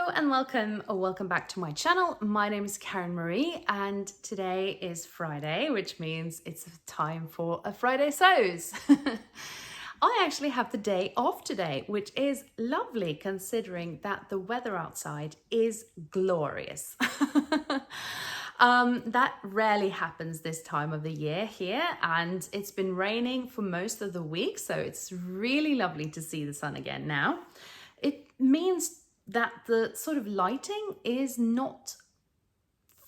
Hello and welcome or welcome back to my channel. My name is Karen Marie and today is Friday, which means it's time for a Friday Sews. I actually have the day off today, which is lovely considering that the weather outside is glorious. That rarely happens this time of the year here, and it's been raining for most of the week, so it's really lovely to see the sun again now. It means that the sort of lighting is not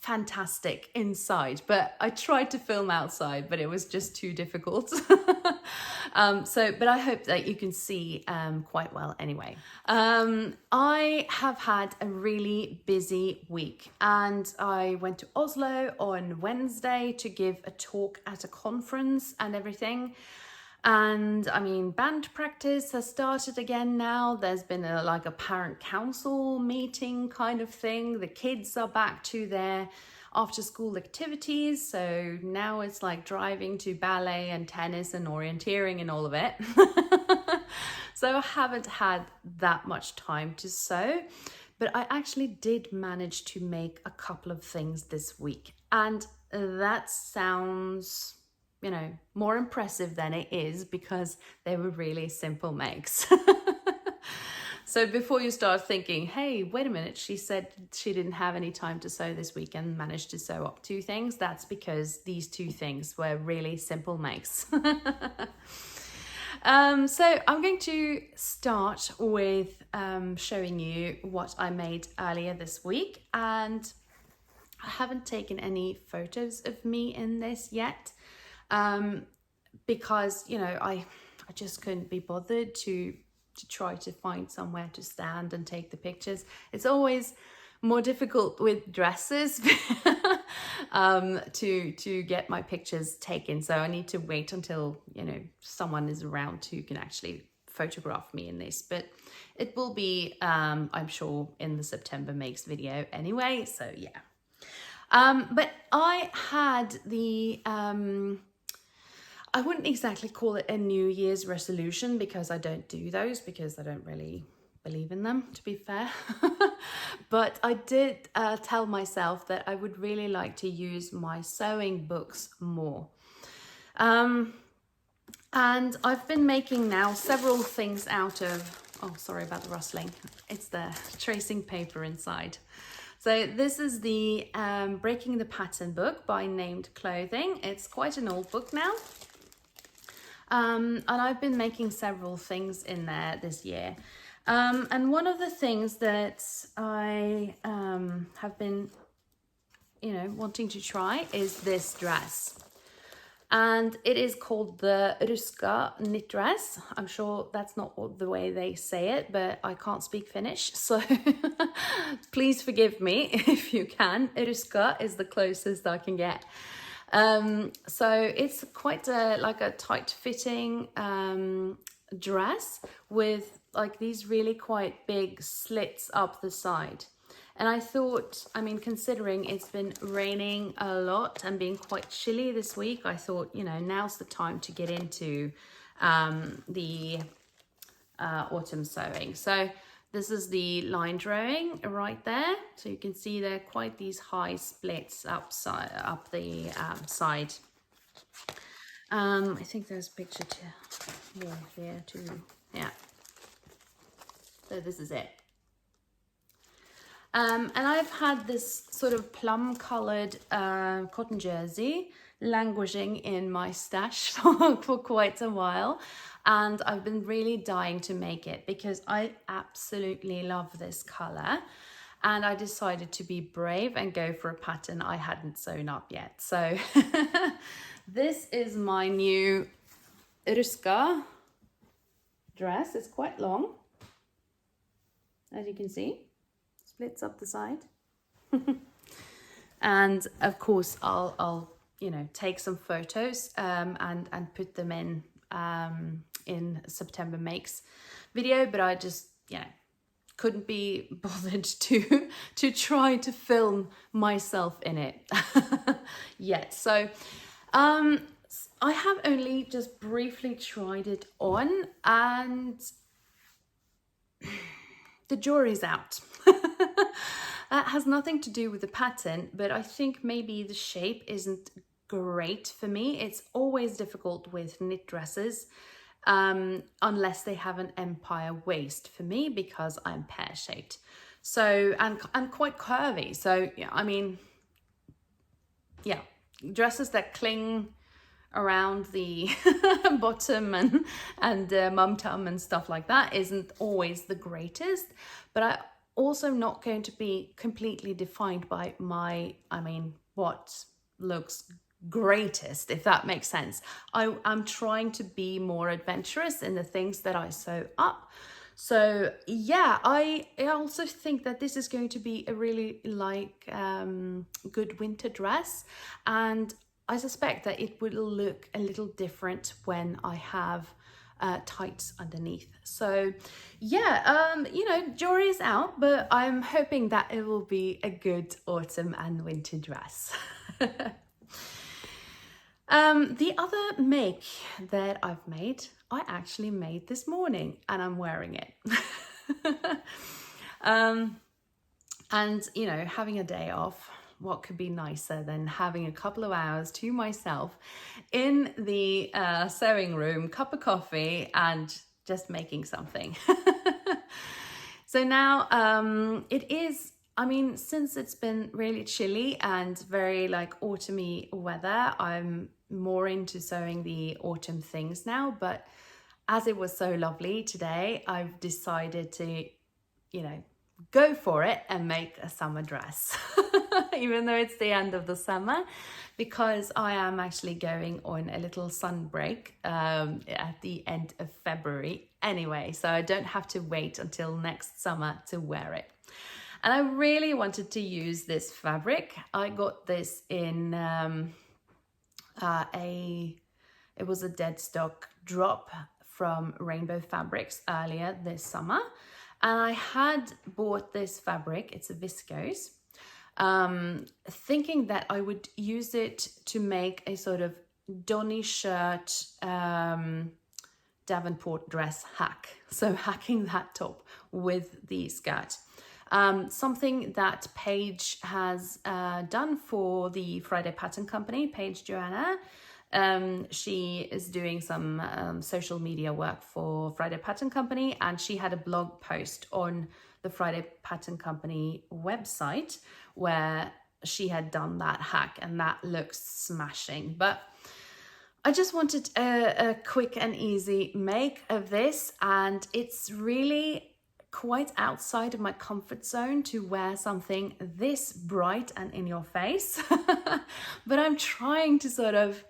fantastic inside, but I tried to film outside, but it was just too difficult. But I hope that you can see quite well anyway. I have had a really busy week and I went to Oslo on Wednesday to give a talk at a conference and everything. And I mean, band practice has started again now. There's been a parent council meeting kind of thing. The kids are back to their after school activities. So now it's like driving to ballet and tennis and orienteering and all of it. So I haven't had that much time to sew, but I actually did manage to make a couple of things this week. And that sounds, more impressive than it is because they were really simple makes. So before you start thinking, hey, wait a minute, she said she didn't have any time to sew this week and managed to sew up 2 things, that's because these 2 things were really simple makes. So I'm going to start with showing you what I made earlier this week, and I haven't taken any photos of me in this yet. Because I just couldn't be bothered to try to find somewhere to stand and take the pictures. It's always more difficult with dresses to get my pictures taken, so I need to wait until someone is around who can actually photograph me in this, but it will be I'm sure in the September Makes video anyway, so yeah. But I had the I wouldn't exactly call it a New Year's resolution because I don't do those because I don't really believe in them, to be fair. But I did tell myself that I would really like to use my sewing books more. And I've been making now several things out of, oh, sorry about the rustling. It's the tracing paper inside. So this is the Breaking the Pattern book by Named Clothing. It's quite an old book now. And I've been making several things in there this year. And one of the things that I have been, wanting to try is this dress. And it is called the Ruska knit dress. I'm sure that's not the way they say it, but I can't speak Finnish, so please forgive me if you can. Ruska is the closest I can get. So it's quite a tight-fitting dress with these really quite big slits up the side. And I thought, considering it's been raining a lot and being quite chilly this week, I thought, now's the time to get into the autumn sewing. So this is the line drawing right there. So you can see there are quite these high splits up the side. I think there's a picture here too. Yeah. So this is it. And I've had this sort of plum colored cotton jersey languishing in my stash for quite a while. And I've been really dying to make it because I absolutely love this color. And I decided to be brave and go for a pattern I hadn't sewn up yet. So this is my new Ruska dress. It's quite long, as you can see. Splits up the side. And of course I'll take some photos and put them in September Makes video, but I just couldn't be bothered to try to film myself in it yet. So I have only just briefly tried it on and the jury's out. That has nothing to do with the pattern, but I think maybe the shape isn't great for me. It's always difficult with knit dresses, unless they have an empire waist for me, because I'm pear-shaped. So, and quite curvy. So, yeah, I mean, yeah, dresses that cling around the bottom and mum tum and stuff like that isn't always the greatest, but I also not going to be completely defined by what looks greatest, if that makes sense. I'm trying to be more adventurous in the things that I sew up. So yeah, I also think that this is going to be a really good winter dress, and I suspect that it will look a little different when I have tights underneath. So yeah, jury is out, but I'm hoping that it will be a good autumn and winter dress. The other make that I've made, I actually made this morning and I'm wearing it. And having a day off, what could be nicer than having a couple of hours to myself in the sewing room, cup of coffee, and just making something. So now it is, since it's been really chilly and very autumny weather, I'm more into sewing the autumn things now. But as it was so lovely today, I've decided to, go for it and make a summer dress, even though it's the end of the summer, because I am actually going on a little sun break at the end of February anyway, so I don't have to wait until next summer to wear it. And I really wanted to use this fabric. I got this in it was a dead stock drop from Rainbow Fabrics earlier this summer. And I had bought this fabric, it's a viscose, thinking that I would use it to make a sort of Donny shirt Davenport dress hack. So hacking that top with the skirt. Something that Paige has done for the Friday Pattern Company, Paige Joanna. She is doing some social media work for Friday Pattern Company, and she had a blog post on the Friday Pattern Company website where she had done that hack, and that looks smashing. But I just wanted a quick and easy make of this, and it's really quite outside of my comfort zone to wear something this bright and in your face. But I'm trying to sort of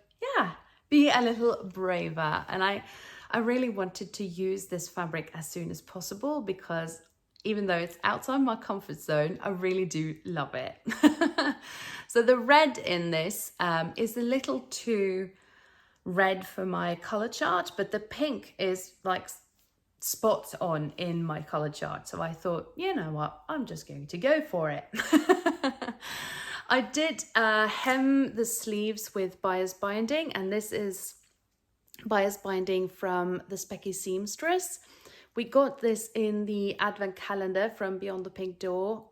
be a little braver, and I really wanted to use this fabric as soon as possible, because even though it's outside my comfort zone, I really do love it. So the red in this is a little too red for my color chart, but the pink is spot on in my color chart. So I thought, you know what, I'm just going to go for it. I did hem the sleeves with bias binding, and this is bias binding from the Specky Seamstress. We got this in the advent calendar from Beyond the Pink Door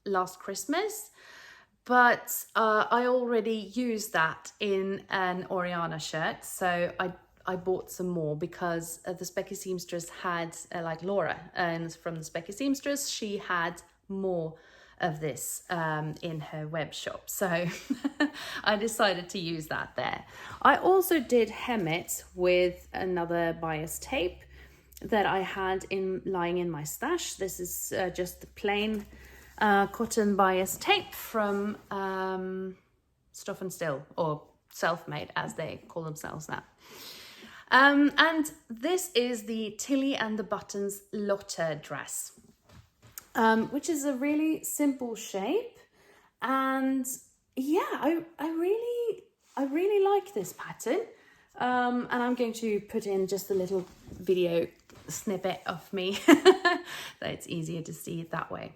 last Christmas, but I already used that in an Oriana shirt, so I bought some more because the Specky Seamstress had, Laura, and from the Specky Seamstress, she had more of this in her web shop. So I decided to use that there. I also did hem it with another bias tape that I had lying in my stash. This is just the plain cotton bias tape from Stuff and Still, or Selfmade as they call themselves now. And this is the Tilly and the Buttons Lotta dress, which is a really simple shape. And yeah, I really like this pattern. And I'm going to put in just a little video snippet of me that it's easier to see it that way.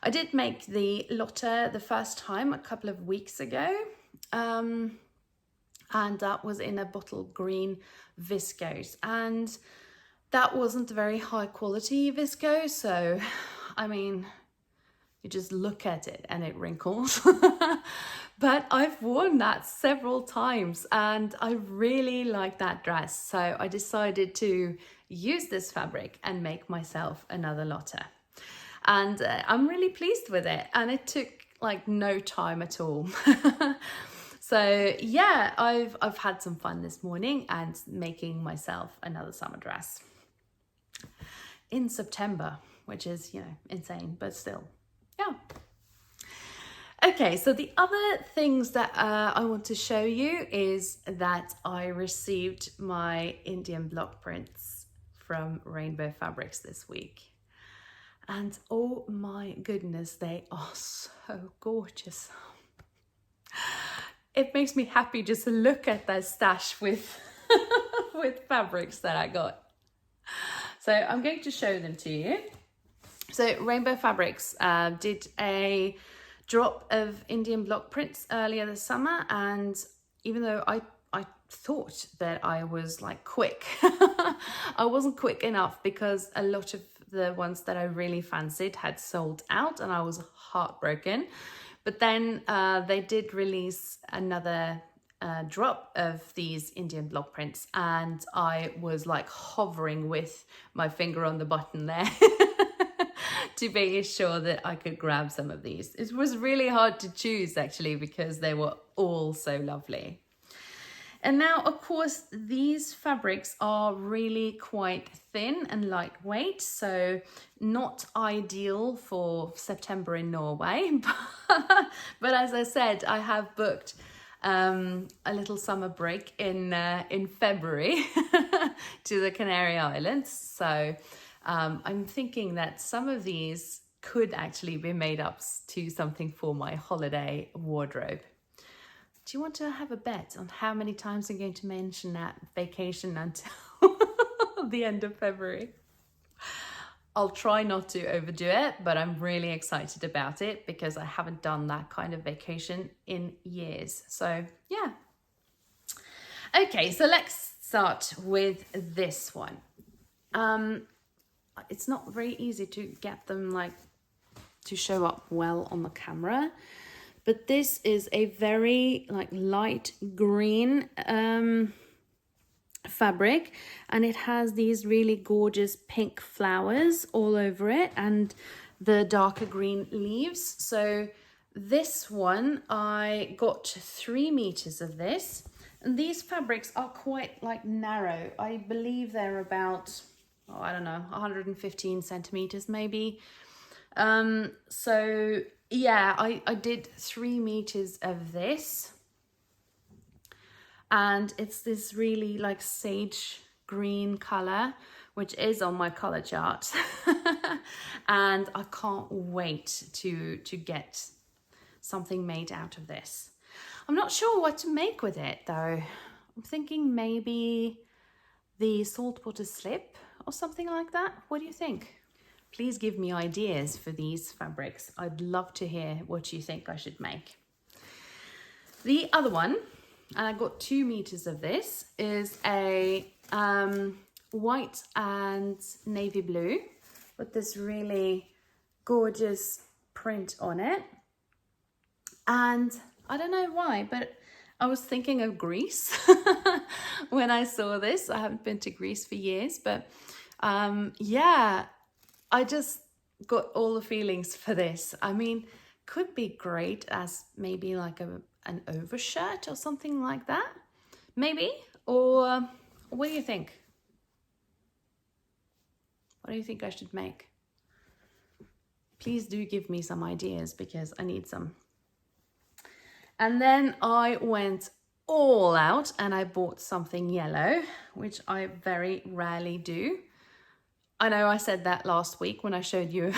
I did make the Lotta the first time a couple of weeks ago. And that was in a bottle green viscose, and that wasn't very high quality viscose, so You just look at it and it wrinkles. But I've worn that several times and I really like that dress. So I decided to use this fabric and make myself another Lotta. And I'm really pleased with it. And it took like no time at all. So yeah, I've had some fun this morning and making myself another summer dress in September, which is, you know, insane, but still, yeah. Okay, so the other things that I want to show you is that I received my Indian block prints from Rainbow Fabrics this week. And oh my goodness, they are so gorgeous. It makes me happy just to look at that stash with, with fabrics that I got. So I'm going to show them to you. So Rainbow Fabrics did a drop of Indian block prints earlier this summer, and even though I thought that I was like quick, I wasn't quick enough because a lot of the ones that I really fancied had sold out and I was heartbroken. But then they did release another drop of these Indian block prints and I was like hovering with my finger on the button there to be sure that I could grab some of these. It was really hard to choose actually because they were all so lovely. And now, of course, these fabrics are really quite thin and lightweight, so not ideal for September in Norway. But as I said, I have booked a little summer break in February to the Canary Islands. So I'm thinking that some of these could actually be made up to something for my holiday wardrobe. Do you want to have a bet on how many times I'm going to mention that vacation until the end of February? I'll try not to overdo it, but I'm really excited about it because I haven't done that kind of vacation in years. So yeah. Okay, so let's start with this one. It's not very easy to get them like to show up well on the camera. But this is a very like light green fabric, and it has these really gorgeous pink flowers all over it and the darker green leaves. So this one, I got 3 meters of this, and these fabrics are quite like narrow. I believe they're about, oh, I don't know, 115 centimeters maybe. So yeah, I did 3 meters of this, and it's this really like sage green color, which is on my color chart. And I can't wait to get something made out of this. I'm not sure what to make with it though. I'm thinking maybe the saltwater slip or something like that. What do you think? Please give me ideas for these fabrics. I'd love to hear what you think I should make. The other one, and I got 2 meters of this, is a white and navy blue with this really gorgeous print on it. And I don't know why, but I was thinking of Greece when I saw this. I haven't been to Greece for years, but yeah, I just got all the feelings for this. I mean, could be great as maybe like an overshirt or something like that, maybe. Or what do you think? What do you think I should make? Please do give me some ideas because I need some. And then I went all out and I bought something yellow, which I very rarely do. I know I said that last week when I showed you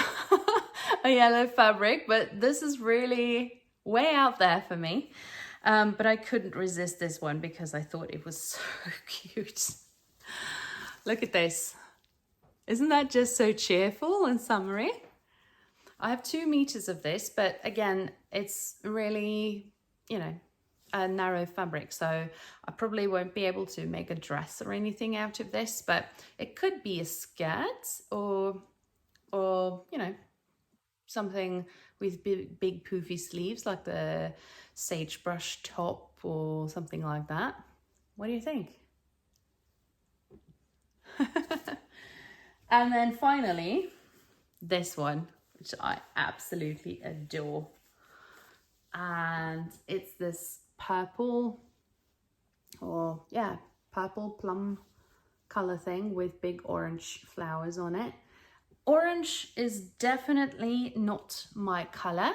a yellow fabric, but this is really way out there for me. But I couldn't resist this one because I thought it was so cute. Look at this. Isn't that just so cheerful and summery? I have 2 meters of this, but again, it's really, you know, a narrow fabric, so I probably won't be able to make a dress or anything out of this, but it could be a skirt or you know, something with big poofy sleeves, like the sagebrush top or something like that. What do you think? And then finally, this one, which I absolutely adore. And it's this purple, purple plum color thing with big orange flowers on it. Orange is definitely not my color,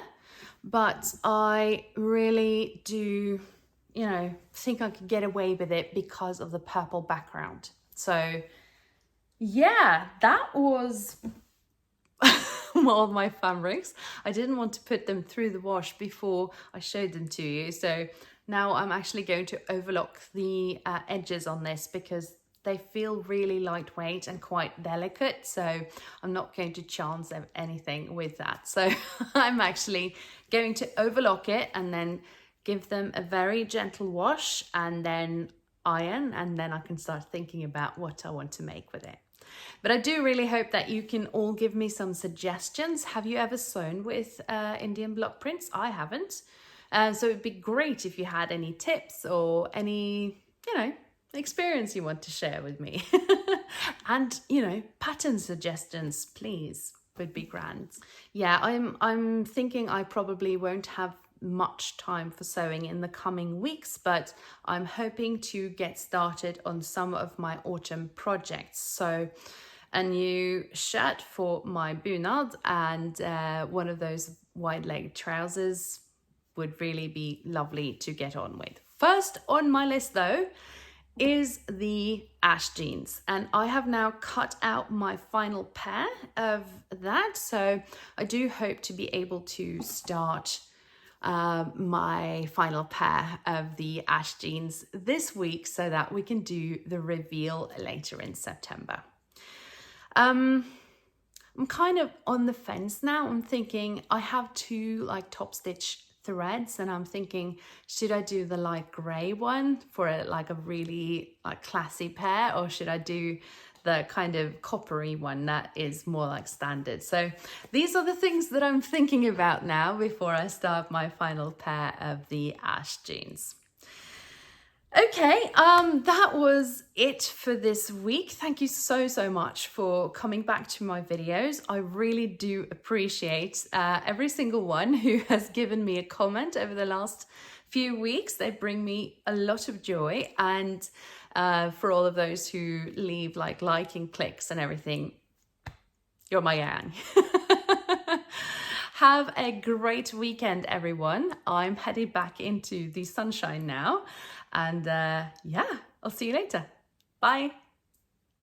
but I really do, think I could get away with it because of the purple background. So yeah, that was all my fabrics. I didn't want to put them through the wash before I showed them to you. So now I'm actually going to overlock the edges on this because they feel really lightweight and quite delicate. So I'm not going to chance anything with that. So I'm actually going to overlock it and then give them a very gentle wash and then iron. And then I can start thinking about what I want to make with it. But I do really hope that you can all give me some suggestions. Have you ever sewn with Indian block prints? I haven't. So it'd be great if you had any tips or any, experience you want to share with me. And, pattern suggestions, please, would be grand. Yeah, I'm thinking I probably won't have much time for sewing in the coming weeks, but I'm hoping to get started on some of my autumn projects. So a new shirt for my bunad and one of those wide-leg trousers would really be lovely to get on with. First on my list though is the Ash jeans, and I have now cut out my final pair of that, so I do hope to be able to start my final pair of the Ash jeans this week so that we can do the reveal later in September. I'm kind of on the fence now. I'm thinking I have two top stitch threads and I'm thinking, should I do the light gray one for a really classy pair, or should I do the kind of coppery one that is more standard? So these are the things that I'm thinking about now before I start my final pair of the Ash jeans. Okay, that was it for this week. Thank you so much for coming back to my videos. I really do appreciate every single one who has given me a comment over the last few weeks. They bring me a lot of joy, and for all of those who leave liking clicks and everything, you're my gang. Have a great weekend, everyone. I'm headed back into the sunshine now, and yeah, I'll see you later. Bye.